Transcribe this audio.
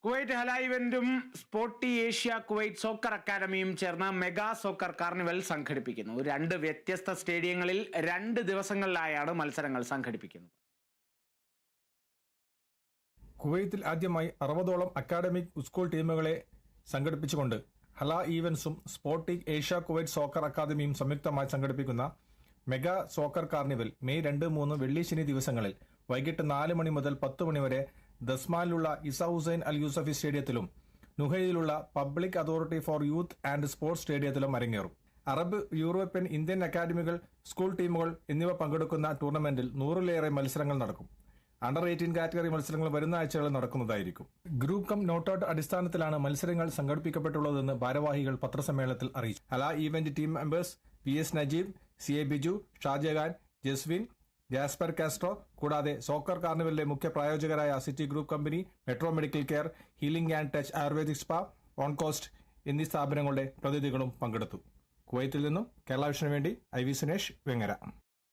Kuwait Hala ഇവന്റും sporty Asia Kuwait soccer അക്കാദമിയും ചേർന്ന് മെഗാ സോക്കർ കാർണിവൽ സംഘടിപ്പിക്കുന്നു. 2 വ്യത്യസ്ത സ്റ്റേഡിയങ്ങളിൽ 2 ദിവസങ്ങളിലായാണ് മത്സരങ്ങൾ സംഘടിപ്പിക്കുന്നത്. കുവൈത്തിൽ ആദ്യമായി 60ഓളം അക്കാഡമിക് സ്കൂൾ ടീമുകളെ സംഘടിപ്പിച്ചുകൊണ്ട് ഹല ഈവന്റ്സും സ്പോർട്ടി ഏഷ്യ കുവൈറ്റ് സോക്കർ അക്കാദമിയും സംയുക്തമായി സംഘടിപ്പിക്കുന്ന മെഗാ സോക്കർ കാർണിവൽ മെയ് 2, 3 വെള്ളി ശനി ദിവസങ്ങളിൽ വൈകിട്ട് 4 മണി മുതൽ 10 മണി വരെ ദസ്മാനിലുള്ള ഇസ ഹുസൈൻ അൽ യൂസഫി സ്റ്റേഡിയത്തിലും നുഹൈലിലുള്ള public authority for youth and sports സ്റ്റേഡിയത്തിലും അരങ്ങേറും. അറബ്, യൂറോപ്യൻ, ഇന്ത്യൻ അക്കാദമികൾ, സ്കൂൾ ടീമുകൾ എന്നിവ പങ്കെടുക്കുന്ന ടൂർണമെന്റിൽ 100ലേറെ മത്സരങ്ങൾ നടക്കും. അണ്ടർ 18 കാറ്റഗറി മത്സരങ്ങൾ വരുന്ന ആഴ്ചകളിൽ നടക്കുന്നതായിരിക്കും. ഗ്രൂപ്പ് കം നോട്ടൌട്ട് അടിസ്ഥാനത്തിലാണ് മത്സരങ്ങൾ സംഘടിപ്പിക്കപ്പെട്ടുള്ളതെന്ന് ഭാരവാഹികൾ പത്രസമ്മേളനത്തിൽ അറിയിച്ചു. Hala event team members PS Najeeb, CA Biju, Shajahan, Jaswin, Jasper Castro കൂടാതെ സോക്കർ കാർണിവലിലെ മുഖ്യ പ്രായോജകരായ city group company, metro medical care, healing and touch ayurvedic spa, Oncost എന്നീ സ്ഥാപനങ്ങളുടെ പ്രതിനിധികളും പങ്കെടുത്തു. കുവൈത്തിൽ നിന്നും കേരള വിഷന് വേണ്ടി IV സുനേഷ്, വെങ്ങര.